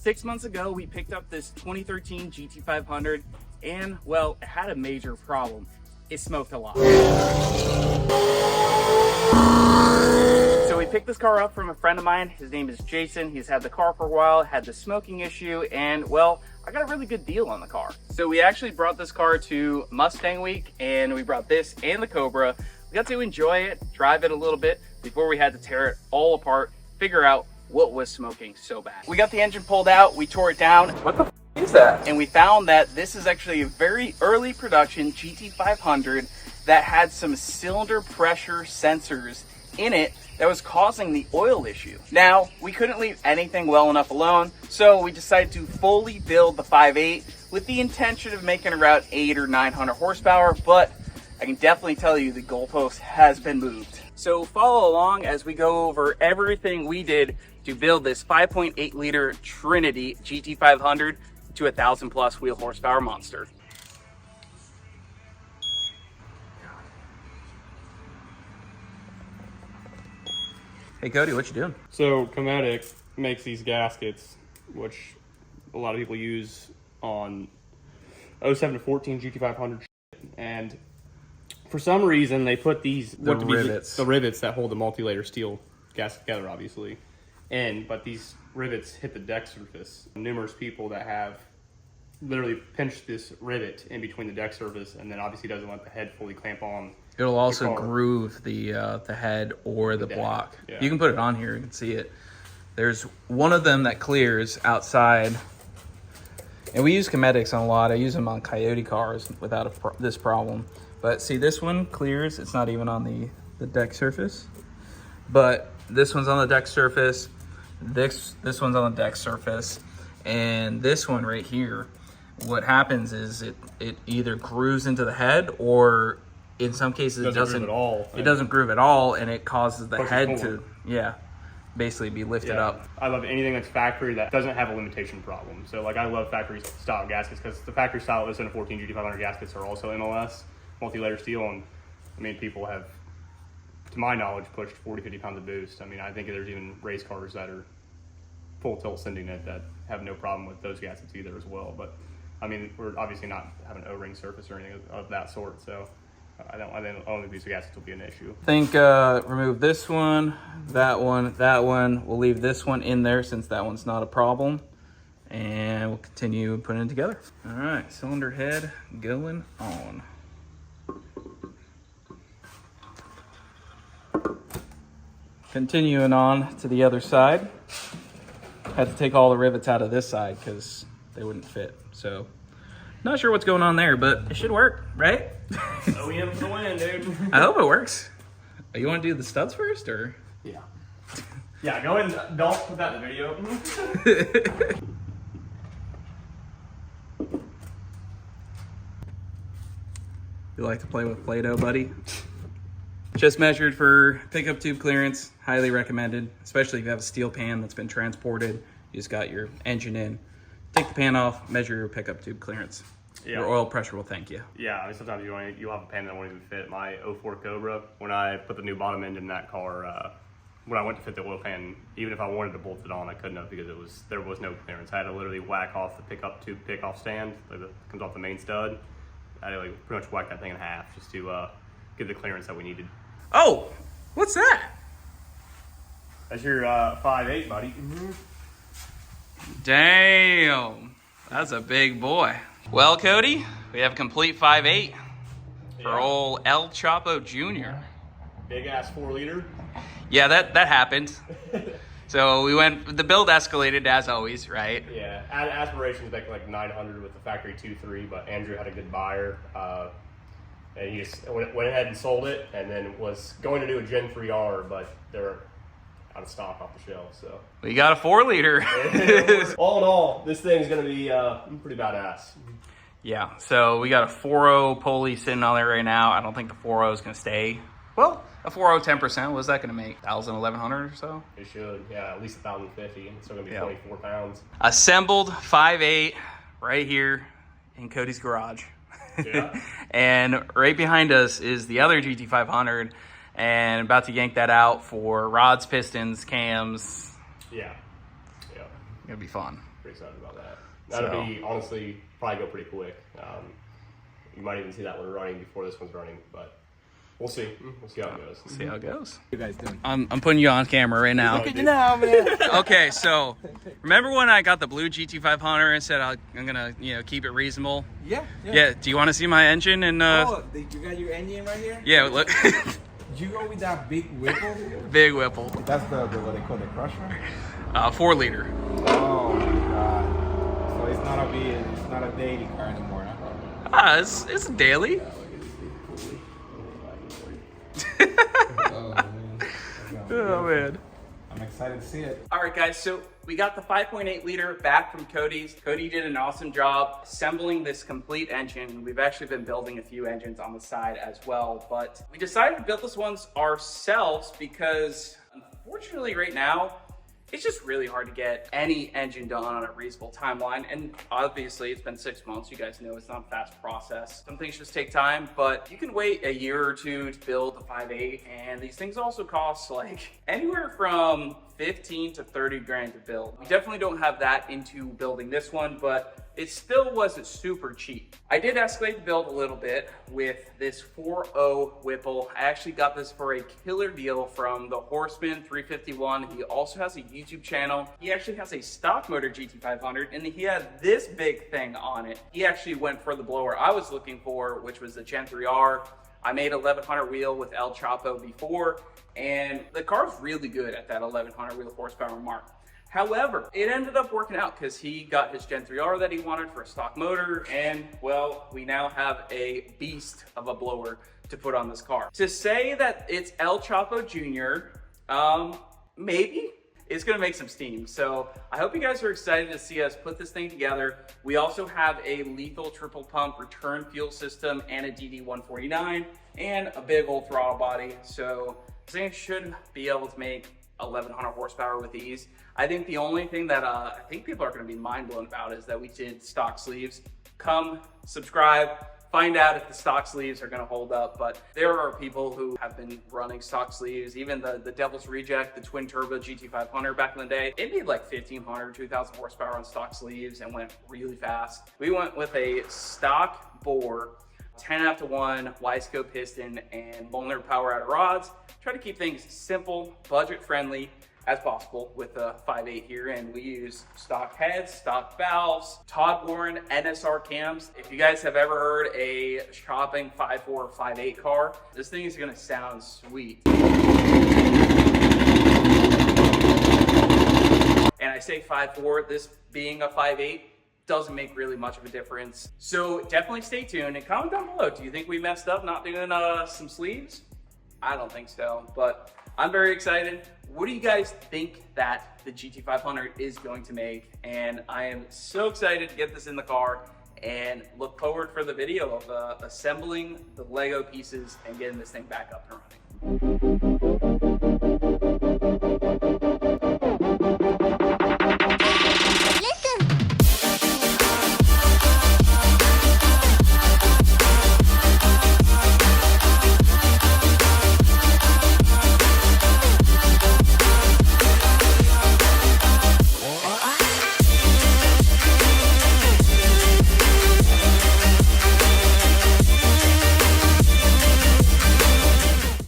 6 months ago, we picked up this 2013 GT500 and, well, it had a major problem. It smoked a lot. So we picked this car up from a friend of mine. His name is Jason. He's had the car for a while, had the smoking issue, and, well, I got a really good deal on the car. So we actually brought this car to Mustang Week, and we brought this and the Cobra. We got to enjoy it, drive it a little bit before we had to tear it all apart, figure out what was smoking so bad. We got the engine pulled out, we tore it down. What the f is that? And we found that this is actually a very early production GT500 that had some cylinder pressure sensors in it that was causing the oil issue. Now, we couldn't leave anything well enough alone, so we decided to fully build the 5.8 with the intention of making around 800 or 900 horsepower, but I can definitely tell you the goalpost has been moved. So follow along as we go over everything we did to build this 5.8 liter Trinity GT500 to 1,000 plus wheel horsepower monster. Hey Cody, what you doing? So Cometic makes these gaskets, which a lot of people use on 07 to 14 GT500, and for some reason they put these The rivets that hold the multi-layer steel gasket together, obviously, but these rivets hit the deck surface. Numerous people that have literally pinched this rivet in between the deck surface, and then obviously doesn't let the head fully clamp on. It'll also groove the head or the block. Yeah. You can put it on here, you can see it. There's one of them that clears outside, and we use Cometics on a lot. I use them on Coyote cars without this problem. But see, this one clears. It's not even on the deck surface, but this one's on the deck surface. This one's on the deck surface, and this one right here, what happens is it either grooves into the head, or in some cases it doesn't groove at all. It doesn't groove at all, and it causes the head to basically be lifted up. I love anything that's factory that doesn't have a limitation problem. So like I love factory style gaskets, because the factory style 07 to 14 GT500 gaskets are also MLS, multi-layer steel, and I mean, people have, to my knowledge, pushed 40-50 pounds of boost. I mean, I think there's even race cars that are full tilt sending it that have no problem with those gaskets either as well. But I mean, we're obviously not having an O-ring surface or anything of that sort, so I don't think these gaskets will be an issue. I think remove this one, that one, that one. We'll leave this one in there since that one's not a problem, and we'll continue putting it together. All right, cylinder head going on. Continuing on to the other side. Had to take all the rivets out of this side because they wouldn't fit. So, not sure what's going on there, but it should work, right? OEM for the win, dude. I hope it works. You want to do the studs first, or? Yeah. Yeah, go ahead and don't put that in the video. You like to play with Play-Doh, buddy? Just measured for pickup tube clearance. Highly recommended, especially if you have a steel pan that's been transported. You just got your engine in. Take the pan off, measure your pickup tube clearance. Yeah. Your oil pressure will thank you. Yeah, I mean, sometimes you'll have a pan that won't even fit. My 04 Cobra, when I put the new bottom end in that car, when I went to fit the oil pan, even if I wanted to bolt it on, I couldn't have, because there was no clearance. I had to literally whack off the pickup tube pick-off stand that comes off the main stud. I had to like pretty much whack that thing in half just to get the clearance that we needed. Oh, what's that? That's your 5.8, buddy. Damn, that's a big boy. Well, Cody, we have a complete 5.8 for old El Choppo Jr. Big ass 4-liter. Yeah, that happened. So the build escalated as always, right? Yeah, aspirations back like 900 with the factory 2.3, but Andrew had a good buyer. And he just went ahead and sold it, and then was going to do a Gen 3R, but they're out of stock off the shelf. So we got a 4-liter. All in all, this thing's going to be pretty badass. Yeah, so we got a 4.0 pulley sitting on there right now. I don't think the 4.0 is going to stay. Well, a 4.0 10%, what's that going to make? 1,000, 1,100 or so? It should, yeah, at least 1,050. It's still going to be 24 pounds. Assembled 5.8 right here in Cody's garage. Yeah. And right behind us is the other GT500, and about to yank that out for rods, pistons, cams. Yeah. It'll be fun. Pretty excited about that. That'll be, honestly, probably go pretty quick. You might even see that one running before this one's running, but we'll see. We'll see how it goes. See how it goes. What you guys doing? I'm putting you on camera right now. Look at you now, man. Okay, so remember when I got the Blue GT500 and said I'm gonna, keep it reasonable? Yeah. Yeah. Do you want to see my engine? And Oh, you got your engine right here? yeah, look. Did you go with that big Whipple? Big Whipple. That's the what they call the crusher. 4 liter. Oh my god. So it's not a daily car anymore, huh? It's daily. Oh man. Oh man. I'm excited to see it. All right, guys, so we got the 5.8 liter back from Cody's. Cody did an awesome job assembling this complete engine. We've actually been building a few engines on the side as well, but we decided to build this ones ourselves because unfortunately right now, it's just really hard to get any engine done on a reasonable timeline. And obviously it's been 6 months. You guys know it's not a fast process. Some things just take time, but you can wait a year or two to build the 5.8. And these things also cost like anywhere from 15 to 30 grand to build. We definitely don't have that into building this one, but it still wasn't super cheap. I did escalate the build a little bit with this 4.0 Whipple. I actually got this for a killer deal from the Horseman 351. He also has a YouTube channel. He actually has a stock motor GT500 and he had this big thing on it. He actually went for the blower I was looking for, which was the Gen 3R. I made 1100 wheel with El Choppo before, and the car's really good at that 1100 wheel horsepower mark. However, it ended up working out because he got his Gen 3R that he wanted for a stock motor, and well, we now have a beast of a blower to put on this car. To say that it's El Choppo Jr., maybe, it's gonna make some steam. So I hope you guys are excited to see us put this thing together. We also have a lethal triple pump return fuel system and a DD149 and a big old throttle body. So this thing should be able to make 1100 horsepower with ease. I think the only thing that I think people are gonna be mind blown about is that we did stock sleeves. Come, subscribe, find out if the stock sleeves are gonna hold up, but there are people who have been running stock sleeves, even the Devil's Reject, the twin turbo GT500 back in the day, it made like 1500, 2000 horsepower on stock sleeves and went really fast. We went with a stock bore, 10-1 Y-scope piston and Molnar power out of rods. Try to keep things simple, budget friendly as possible with the 5.8 here, and we use stock heads, stock valves, Todd Warren NSR cams. If you guys have ever heard a shopping 5.4 or 5.8 car, this thing is gonna sound sweet. And I say 5.4, this being a 5.8 doesn't make really much of a difference. So definitely stay tuned and comment down below. Do you think we messed up not doing some sleeves? I don't think so, but I'm very excited. What do you guys think that the GT500 is going to make? And I am so excited to get this in the car and look forward for the video of assembling the Lego pieces and getting this thing back up and running.